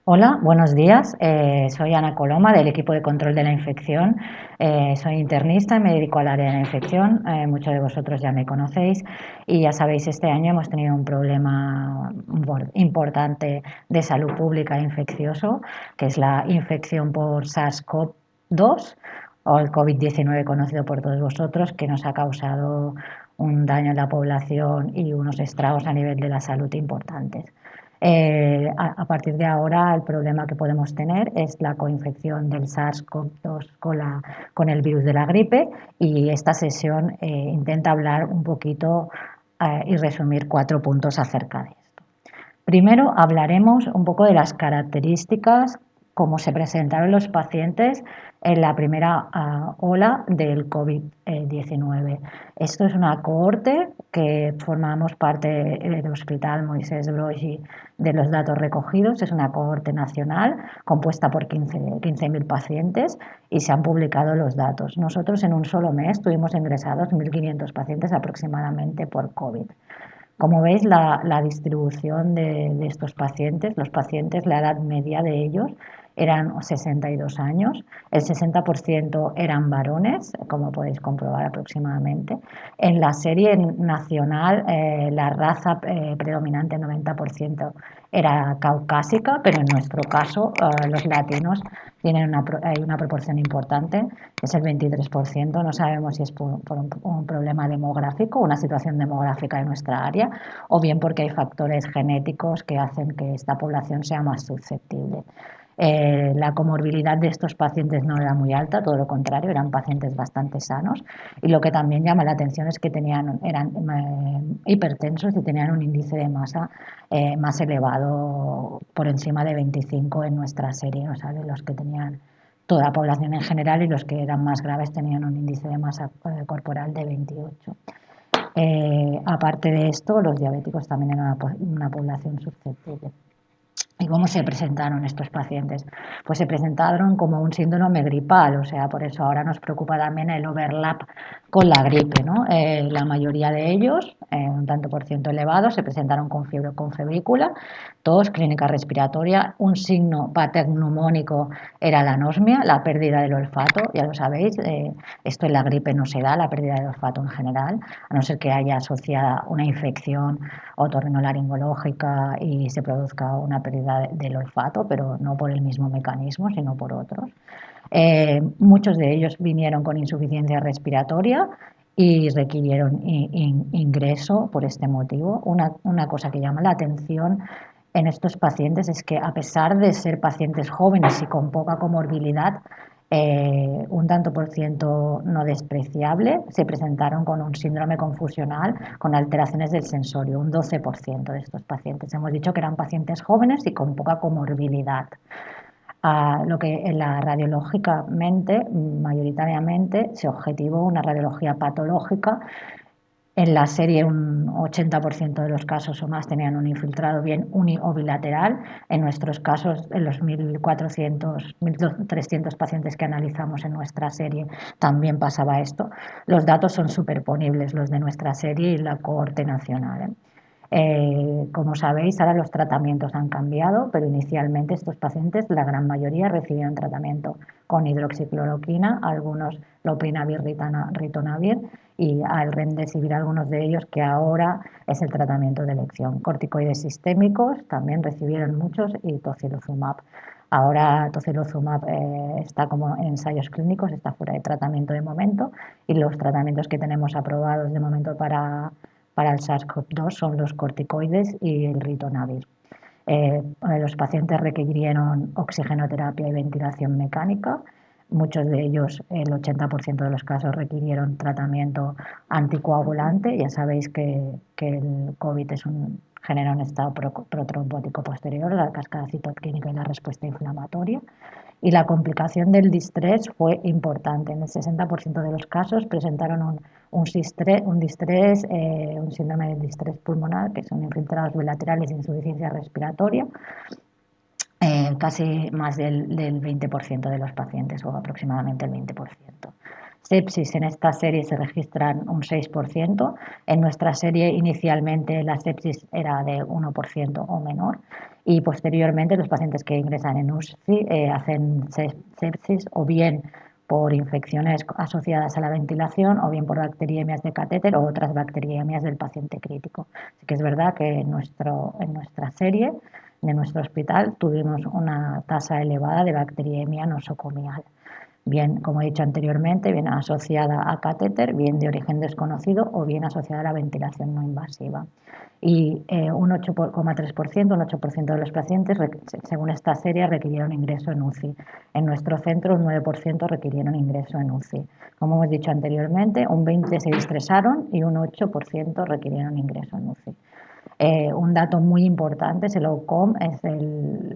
Hola, buenos días. Soy Ana Coloma del equipo de control de la infección. Soy internista y me dedico al área de la infección. Muchos de vosotros ya me conocéis y ya sabéis, este año hemos tenido un problema importante de salud pública infeccioso, que es la infección por SARS-CoV-2 o el COVID-19 conocido por todos vosotros, que nos ha causado un daño en la población y unos estragos a nivel de la salud importantes. A partir de ahora, el problema que podemos tener es la coinfección del SARS-CoV-2 con el virus de la gripe, y esta sesión intenta hablar un poquito y resumir 4 puntos acerca de esto. Primero hablaremos un poco de las características, cómo se presentaron los pacientes en la primera ola del COVID-19. Esto es una cohorte que formamos parte del Hospital Moisés Broggi de los datos recogidos. Es una cohorte nacional compuesta por 15.000 pacientes y se han publicado los datos. Nosotros en un solo mes tuvimos ingresados 1.500 pacientes aproximadamente por COVID. Como veis, la distribución de estos pacientes, los pacientes, la edad media de ellos eran 62 años, el 60% eran varones, como podéis comprobar aproximadamente. En la serie nacional, la raza predominante, 90%, era caucásica, pero en nuestro caso, los latinos hay una proporción importante, que es el 23%. No sabemos si es por un problema demográfico, una situación demográfica de nuestra área, o bien porque hay factores genéticos que hacen que esta población sea más susceptible. La comorbilidad de estos pacientes no era muy alta, todo lo contrario, eran pacientes bastante sanos, y lo que también llama la atención es que eran hipertensos y tenían un índice de masa más elevado, por encima de 25 en nuestra serie, o sea, de los que tenían toda la población en general, y los que eran más graves tenían un índice de masa corporal de 28. Aparte de esto, los diabéticos también eran una población susceptible. ¿Y cómo se presentaron estos pacientes? Pues se presentaron como un síndrome gripal, o sea, por eso ahora nos preocupa también el overlap con la gripe, ¿no? La mayoría de ellos, un tanto por ciento elevado, se presentaron con fiebre, con febrícula, tos, clínica respiratoria. Un signo paternumónico era la anosmia, la pérdida del olfato. Ya lo sabéis, esto en la gripe no se da, la pérdida del olfato en general, a no ser que haya asociada una infección otorrinolaringológica y se produzca una pérdida del olfato, pero no por el mismo mecanismo, sino por otros. Muchos de ellos vinieron con insuficiencia respiratoria y requirieron ingreso por este motivo. Una cosa que llama la atención en estos pacientes es que, a pesar de ser pacientes jóvenes y con poca comorbilidad, un tanto por ciento no despreciable se presentaron con un síndrome confusional con alteraciones del sensorio, un 12% de estos pacientes. Hemos dicho que eran pacientes jóvenes y con poca comorbilidad. Lo que en la radiológicamente, mayoritariamente, se objetivó una radiología patológica. En la serie, un 80% de los casos o más tenían un infiltrado bien uni o bilateral. En nuestros casos, en los 1.400, 1.300 pacientes que analizamos en nuestra serie, también pasaba esto. Los datos son superponibles, los de nuestra serie y la cohorte nacional. Como sabéis, ahora los tratamientos han cambiado, pero inicialmente estos pacientes, la gran mayoría, recibieron tratamiento con hidroxicloroquina, algunos lopinavir, ritonavir, y al remdesivir, algunos de ellos, que ahora es el tratamiento de elección. Corticoides sistémicos también recibieron muchos, y tocilizumab. Ahora tocilizumab está como en ensayos clínicos, está fuera de tratamiento de momento, y los tratamientos que tenemos aprobados de momento para el SARS-CoV-2 son los corticoides y el ritonavir. Los pacientes requirieron oxigenoterapia y ventilación mecánica. Muchos de ellos, el 80% de los casos, requirieron tratamiento anticoagulante. Ya sabéis que el COVID genera un estado protrombótico posterior, la cascada citoquímica y la respuesta inflamatoria. Y la complicación del distrés fue importante. En el 60% de los casos presentaron un síndrome de distrés pulmonar, que son infiltrados bilaterales e insuficiencia respiratoria, casi más del 20% de los pacientes, o aproximadamente el 20%. Sepsis en esta serie se registran un 6%. En nuestra serie inicialmente la sepsis era de 1% o menor y posteriormente los pacientes que ingresan en UCI hacen sepsis o bien por infecciones asociadas a la ventilación o bien por bacteriemias de catéter o otras bacteriemias del paciente crítico. Así que es verdad que en nuestra serie de nuestro hospital tuvimos una tasa elevada de bacteriemia nosocomial, bien, como he dicho anteriormente, bien asociada a catéter, bien de origen desconocido o bien asociada a la ventilación no invasiva. Y un 8,3%, un 8% de los pacientes, según esta serie, requirieron ingreso en UCI. En nuestro centro, un 9% requirieron ingreso en UCI. Como hemos dicho anteriormente, un 20% se estresaron y un 8% requirieron ingreso en UCI. Un dato muy importante es el outcome, es el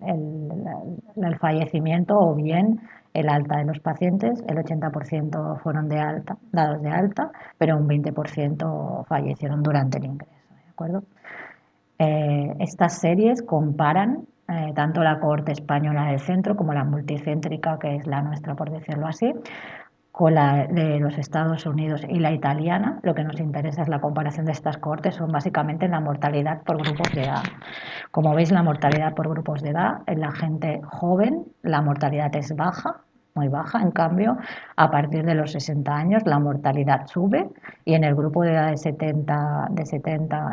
fallecimiento o bien el alta de los pacientes. El 80% fueron dados de alta, pero un 20% fallecieron durante el ingreso. ¿De acuerdo? Estas series comparan tanto la cohorte española del centro como la multicéntrica, que es la nuestra, por decirlo así, con la de los Estados Unidos y la italiana. Lo que nos interesa es la comparación de estas cohortes, son básicamente la mortalidad por grupos de edad. Como veis, la mortalidad por grupos de edad, en la gente joven la mortalidad es baja, muy baja. En cambio, a partir de los 60 años la mortalidad sube y en el grupo de edad de 70 a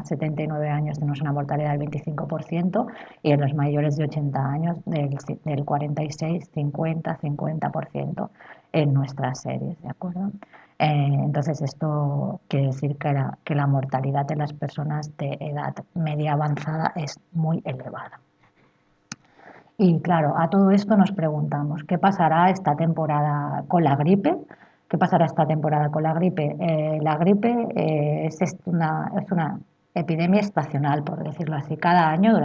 79 años tenemos una mortalidad del 25% y en los mayores de 80 años del 46, 50, 50% en nuestras series, ¿de acuerdo? Entonces, esto quiere decir que la mortalidad de las personas de edad media avanzada es muy elevada. Y claro, a todo esto nos preguntamos, ¿qué pasará esta temporada con la gripe? ¿Qué pasará esta temporada con la gripe? La gripe es una epidemia estacional, por decirlo así. Cada año,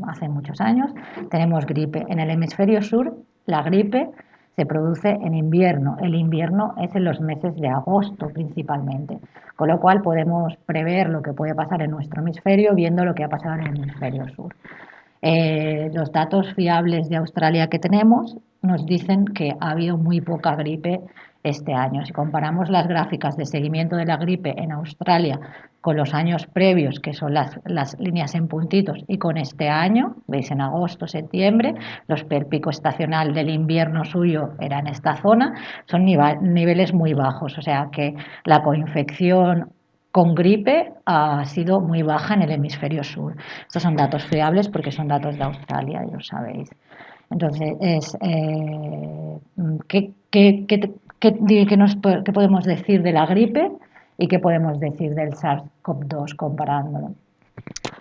hace muchos años, tenemos gripe. En el hemisferio sur, la gripe se produce en invierno. El invierno es en los meses de agosto principalmente, con lo cual podemos prever lo que puede pasar en nuestro hemisferio viendo lo que ha pasado en el hemisferio sur. Los datos fiables de Australia que tenemos nos dicen que ha habido muy poca gripe este año. Si comparamos las gráficas de seguimiento de la gripe en Australia con los años previos, que son las líneas en puntitos, y con este año, veis en agosto, septiembre, el pico estacional del invierno suyo era en esta zona, son niveles muy bajos, o sea que la coinfección con gripe ha sido muy baja en el hemisferio sur. Estos son datos fiables porque son datos de Australia, ya lo sabéis. Entonces, ¿qué podemos decir de la gripe y qué podemos decir del SARS-CoV-2 comparándolo?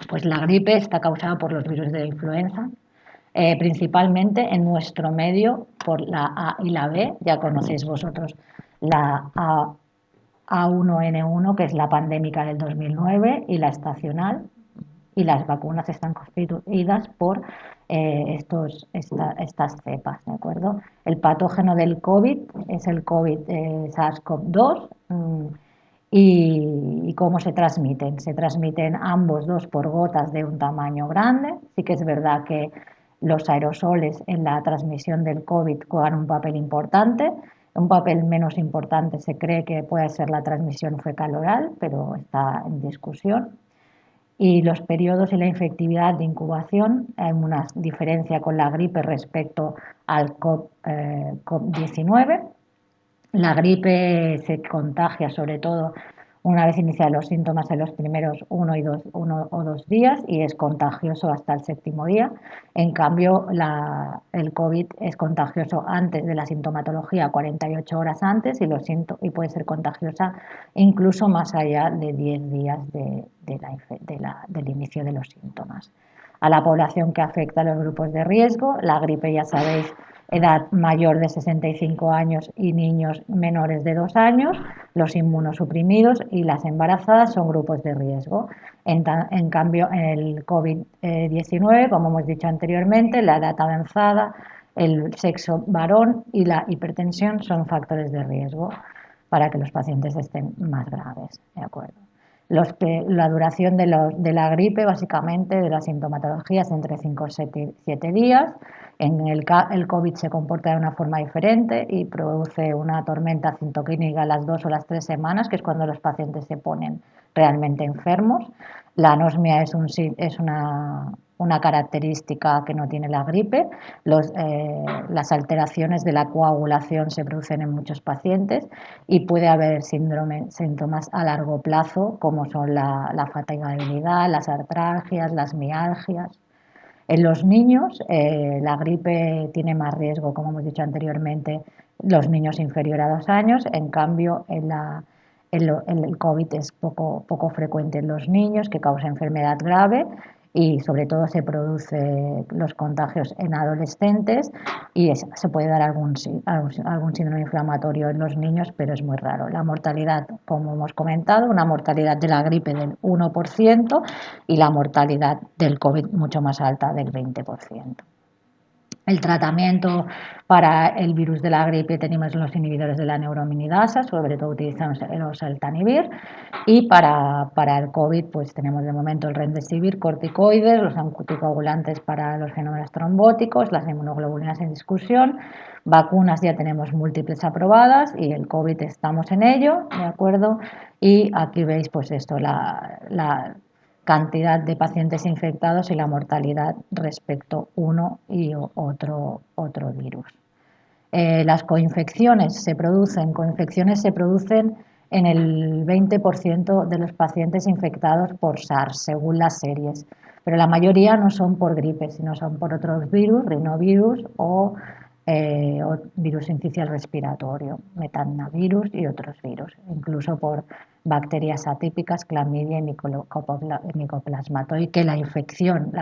Pues la gripe está causada por los virus de la influenza, principalmente en nuestro medio por la A y la B. Ya conocéis vosotros la A1N1, que es la pandémica del 2009, y la estacional, y las vacunas están constituidas por estas cepas, ¿de acuerdo? El patógeno del COVID es el COVID SARS-CoV-2. ¿Y cómo se transmiten? Se transmiten ambos dos por gotas de un tamaño grande. Sí que es verdad que los aerosoles en la transmisión del COVID juegan un papel importante. Un papel menos importante se cree que puede ser la transmisión fecal-oral, pero está en discusión. Y los periodos y la infectividad de incubación, hay una diferencia con la gripe respecto al COVID-19. La gripe se contagia sobre todo una vez inician los síntomas en los primeros 1 o 2 días y es contagioso hasta el 7.º día. En cambio, el COVID es contagioso antes de la sintomatología, 48 horas antes, y puede ser contagiosa incluso más allá de 10 días del inicio de los síntomas. A la población que afecta a los grupos de riesgo, la gripe, ya sabéis, edad mayor de 65 años y niños menores de 2 años, los inmunosuprimidos y las embarazadas son grupos de riesgo. En cambio, en el COVID-19, como hemos dicho anteriormente, la edad avanzada, el sexo varón y la hipertensión son factores de riesgo para que los pacientes estén más graves. ¿De acuerdo? La duración de la gripe, básicamente, de la sintomatología es entre 5 y 7 días El COVID se comporta de una forma diferente y produce una tormenta citokínica a las 2 o las 3 semanas, que es cuando los pacientes se ponen realmente enfermos. La anosmia es una característica que no tiene la gripe. Las alteraciones de la coagulación se producen en muchos pacientes y puede haber síntomas a largo plazo, como son la fatigabilidad, las artralgias, las mialgias. En los niños, la gripe tiene más riesgo, como hemos dicho anteriormente, los niños inferiores a 2 años. En cambio, el COVID es poco frecuente en los niños, que causa enfermedad grave y sobre todo se produce los contagios en adolescentes y se puede dar algún síndrome inflamatorio en los niños, pero es muy raro. La mortalidad, como hemos comentado, una mortalidad de la gripe del 1% y la mortalidad del COVID mucho más alta, del 20%. El tratamiento para el virus de la gripe tenemos los inhibidores de la neuraminidasa, sobre todo utilizamos el oseltamivir, y para el COVID pues tenemos de momento el remdesivir, corticoides, los anticoagulantes para los fenómenos trombóticos, las inmunoglobulinas en discusión, vacunas ya tenemos múltiples aprobadas y el COVID estamos en ello, ¿de acuerdo? Y aquí veis pues esto, la cantidad de pacientes infectados y la mortalidad respecto uno y otro virus. Las coinfecciones se producen en el 20% de los pacientes infectados por SARS, según las series, pero la mayoría no son por gripe, sino son por otros virus, rinovirus o virus sincicial respiratorio, metannavirus y otros virus, incluso por bacterias atípicas, clamidia y micoplasma, que la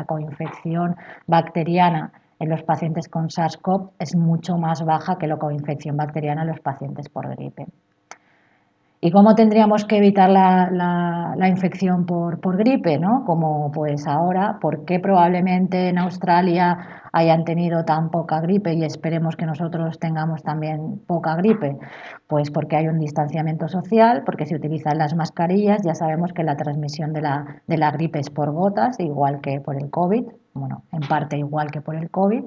coinfección bacteriana en los pacientes con SARS-CoV es mucho más baja que la coinfección bacteriana en los pacientes por gripe. ¿Y cómo tendríamos que evitar la infección por gripe, ¿no? Como pues ahora, ¿por qué probablemente en Australia hayan tenido tan poca gripe y esperemos que nosotros tengamos también poca gripe? Pues porque hay un distanciamiento social, porque se utilizan las mascarillas, ya sabemos que la transmisión de la gripe es por gotas, igual que por el COVID, bueno, en parte igual que por el COVID.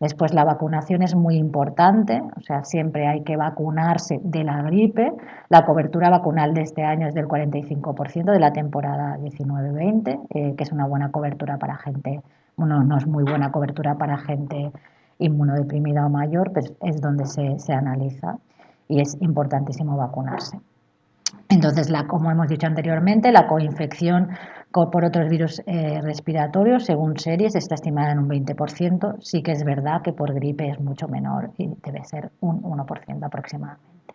Después la vacunación es muy importante, o sea, siempre hay que vacunarse de la gripe. La cobertura vacunal de este año es del 45% de la temporada 19-20, que es una buena cobertura para gente, bueno, no es muy buena cobertura para gente inmunodeprimida o mayor, pero es donde se analiza y es importantísimo vacunarse. Entonces, como hemos dicho anteriormente, la coinfección por otros virus respiratorios, según series, está estimada en un 20%. Sí que es verdad que por gripe es mucho menor y debe ser un 1% aproximadamente.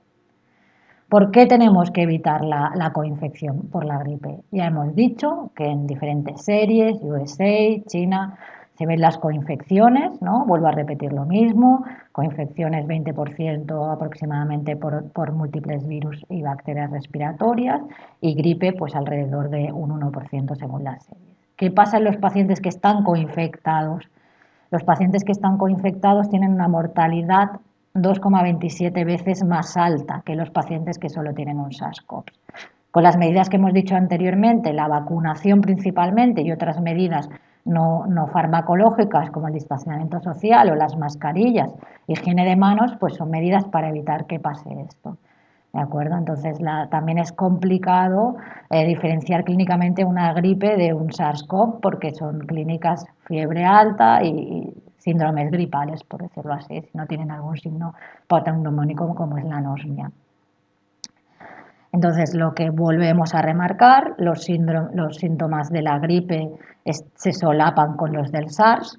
¿Por qué tenemos que evitar la coinfección por la gripe? Ya hemos dicho que en diferentes series, USA, China, se ven las coinfecciones, ¿no? Vuelvo a repetir lo mismo, coinfecciones 20% aproximadamente por múltiples virus y bacterias respiratorias y gripe pues alrededor de un 1% según las series. ¿Qué pasa en los pacientes que están coinfectados? Los pacientes que están coinfectados tienen una mortalidad 2,27 veces más alta que los pacientes que solo tienen un SARS-CoV. Con las medidas que hemos dicho anteriormente, la vacunación principalmente y otras medidas no farmacológicas como el distanciamiento social o las mascarillas, higiene de manos, pues son medidas para evitar que pase esto. ¿De acuerdo? Entonces también es complicado diferenciar clínicamente una gripe de un SARS-CoV porque son clínicas fiebre alta y síndromes gripales, por decirlo así, si no tienen algún signo patognomónico como es la anosmia. Entonces, lo que volvemos a remarcar, los síntomas de la gripe se solapan con los del SARS.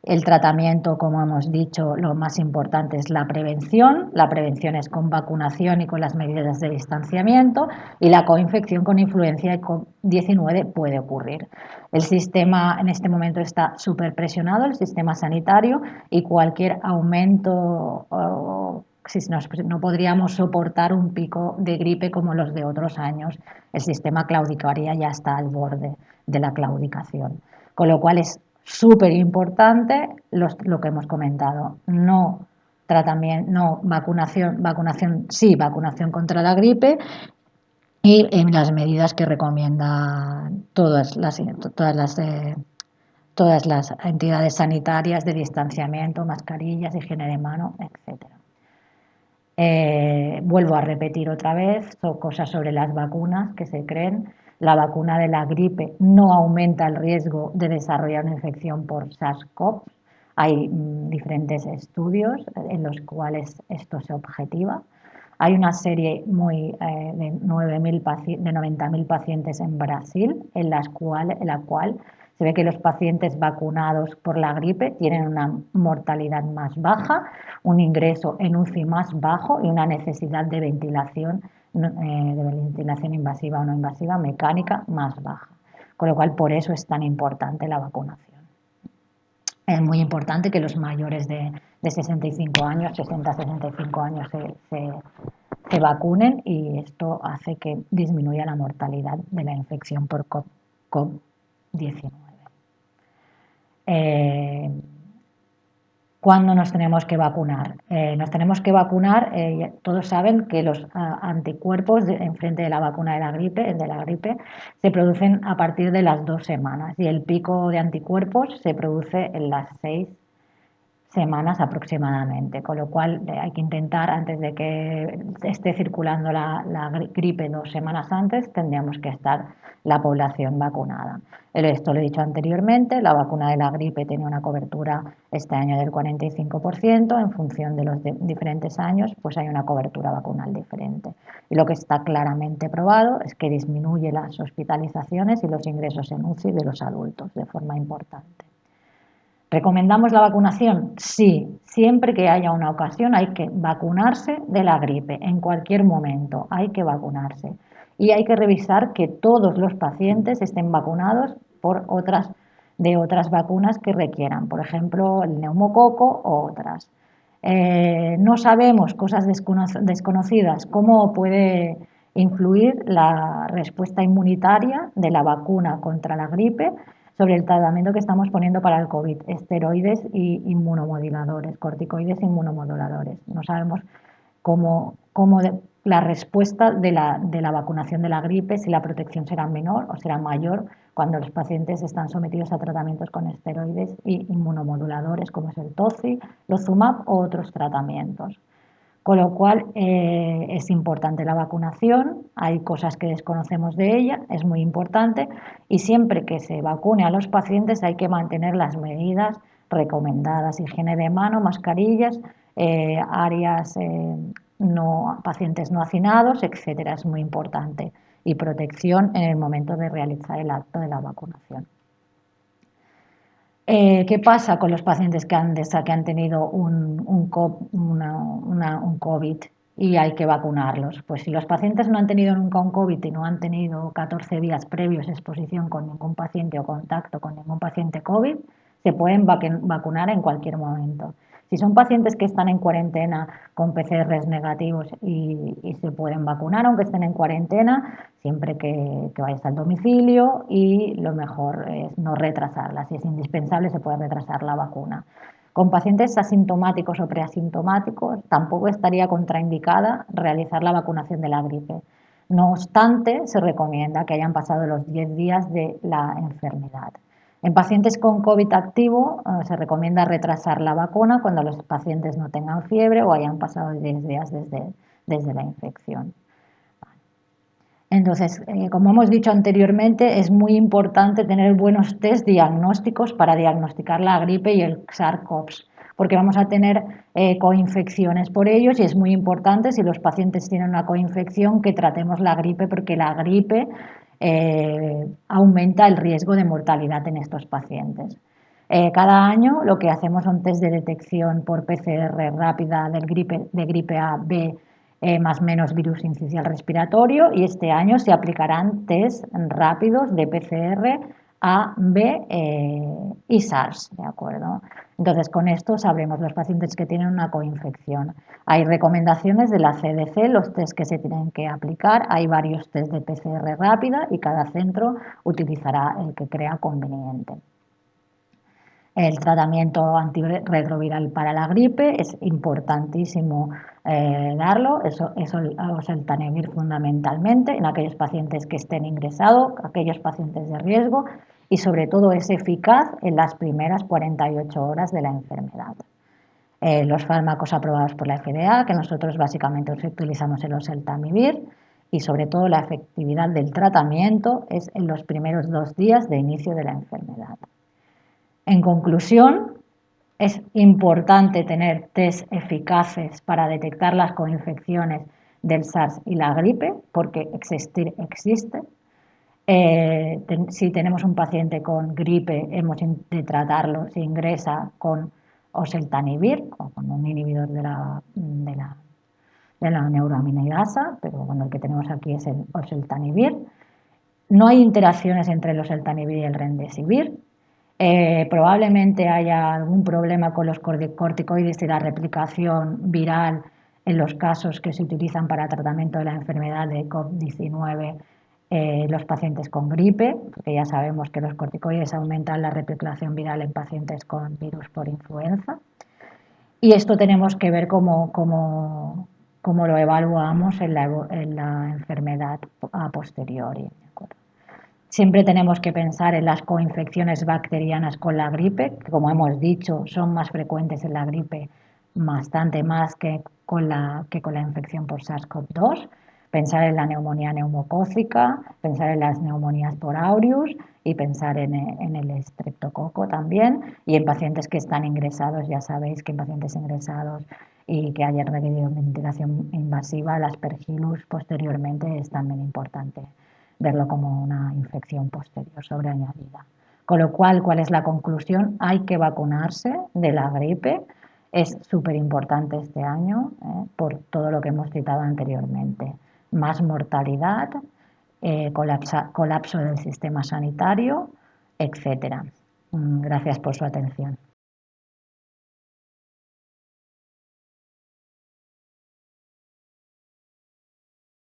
El tratamiento, como hemos dicho, lo más importante es la prevención. La prevención es con vacunación y con las medidas de distanciamiento y la coinfección con influenza COVID-19 puede ocurrir. El sistema en este momento está súper presionado, el sistema sanitario, y cualquier aumento no podríamos soportar un pico de gripe como los de otros años. El sistema claudicaría ya está al borde de la claudicación. Con lo cual es súper importante lo que hemos comentado. No vacunación sí, vacunación contra la gripe y las medidas que recomiendan todas las todas las entidades sanitarias de distanciamiento, mascarillas, higiene de mano, etcétera. Vuelvo a repetir otra vez, son cosas sobre las vacunas que se creen. La vacuna de la gripe no aumenta el riesgo de desarrollar una infección por SARS-CoV. Hay diferentes estudios en los cuales esto se objetiva. Hay una serie de 90.000 pacientes en Brasil en la cual se ve que los pacientes vacunados por la gripe tienen una mortalidad más baja, un ingreso en UCI más bajo y una necesidad de ventilación invasiva o no invasiva, mecánica, más baja. Con lo cual, por eso es tan importante la vacunación. Es muy importante que los mayores de 65 años, 60-65 años, se vacunen, y esto hace que disminuya la mortalidad de la infección por COVID-19. ¿Cuándo nos tenemos que vacunar? Nos tenemos que vacunar, todos saben que los anticuerpos en frente de la vacuna de la gripe, se producen a partir de las 2 semanas, y el pico de anticuerpos se produce en las 6 semanas aproximadamente, con lo cual hay que intentar, antes de que esté circulando la gripe 2 semanas antes, tendríamos que estar la población vacunada. Esto lo he dicho anteriormente, la vacuna de la gripe tiene una cobertura este año del 45%, en función de los diferentes años pues hay una cobertura vacunal diferente. Y lo que está claramente probado es que disminuye las hospitalizaciones y los ingresos en UCI de los adultos de forma importante. ¿Recomendamos la vacunación? Sí, siempre que haya una ocasión hay que vacunarse de la gripe, en cualquier momento hay que vacunarse. Y hay que revisar que todos los pacientes estén vacunados por otras vacunas que requieran, por ejemplo, el neumococo o otras. No sabemos, cosas desconocidas, cómo puede influir la respuesta inmunitaria de la vacuna contra la gripe sobre el tratamiento que estamos poniendo para el COVID, esteroides y inmunomoduladores, corticoides e inmunomoduladores. No sabemos cómo la respuesta de la vacunación de la gripe, si la protección será menor o será mayor cuando los pacientes están sometidos a tratamientos con esteroides y inmunomoduladores, como es el TOCI, Lozumab o otros tratamientos. Con lo cual es importante la vacunación, hay cosas que desconocemos de ella, es muy importante, y siempre que se vacune a los pacientes hay que mantener las medidas recomendadas, higiene de mano, mascarillas, pacientes no hacinados, etcétera, es muy importante, y protección en el momento de realizar el acto de la vacunación. ¿Qué pasa con los pacientes que han tenido un COVID y hay que vacunarlos? Pues si los pacientes no han tenido nunca un COVID y no han tenido 14 días previos de exposición con ningún paciente o contacto con ningún paciente COVID, se pueden vacunar en cualquier momento. Si son pacientes que están en cuarentena con PCRs negativos y se pueden vacunar aunque estén en cuarentena, siempre que vayas al domicilio, y lo mejor es no retrasarla. Si es indispensable se puede retrasar la vacuna. Con pacientes asintomáticos o preasintomáticos tampoco estaría contraindicada realizar la vacunación de la gripe. No obstante, se recomienda que hayan pasado los 10 días de la enfermedad. En pacientes con COVID activo se recomienda retrasar la vacuna cuando los pacientes no tengan fiebre o hayan pasado 10 días desde la infección. Entonces, como hemos dicho anteriormente, es muy importante tener buenos test diagnósticos para diagnosticar la gripe y el SARS-CoV, porque vamos a tener coinfecciones por ellos, y es muy importante, si los pacientes tienen una coinfección, que tratemos la gripe, porque la gripe aumenta el riesgo de mortalidad en estos pacientes. Cada año lo que hacemos son test de detección por PCR rápida de gripe A, B, más menos virus incisional respiratorio, y este año se aplicarán test rápidos de PCR A, B y SARS, ¿de acuerdo? Entonces, con esto sabremos los pacientes que tienen una coinfección. Hay recomendaciones de la CDC, los test que se tienen que aplicar, hay varios test de PCR rápida y cada centro utilizará el que crea conveniente. El tratamiento antirretroviral para la gripe es importantísimo darlo, eso el oseltamivir fundamentalmente en aquellos pacientes que estén ingresados, aquellos pacientes de riesgo y sobre todo es eficaz en las primeras 48 horas de la enfermedad. Los fármacos aprobados por la FDA, que nosotros básicamente utilizamos el oseltamivir y sobre todo la efectividad del tratamiento es en los primeros 2 días de inicio de la enfermedad. En conclusión, es importante tener test eficaces para detectar las coinfecciones del SARS y la gripe, porque existir existe. Si tenemos un paciente con gripe, hemos de tratarlo si ingresa con oseltamivir o con un inhibidor de la neuroaminidasa, pero bueno, el que tenemos aquí es el oseltamivir. No hay interacciones entre el oseltamivir y el remdesivir. Probablemente haya algún problema con los corticoides y la replicación viral en los casos que se utilizan para tratamiento de la enfermedad de COVID-19 los pacientes con gripe, porque ya sabemos que los corticoides aumentan la replicación viral en pacientes con virus por influenza. Y esto tenemos que ver cómo lo evaluamos en la enfermedad a posteriori. Siempre tenemos que pensar en las coinfecciones bacterianas con la gripe, que como hemos dicho son más frecuentes en la gripe, bastante más que con la infección por SARS-CoV-2. Pensar en la neumonía neumocócica, pensar en las neumonías por aureus y pensar en el estreptococo también. Y en pacientes que están ingresados, ya sabéis que en pacientes ingresados y que hayan requerido ventilación invasiva, el aspergillus posteriormente es también importante verlo como una infección posterior sobreañadida. Con lo cual, ¿cuál es la conclusión? Hay que vacunarse de la gripe. Es súper importante este año por todo lo que hemos citado anteriormente. Más mortalidad, colapso del sistema sanitario, etcétera. Gracias por su atención.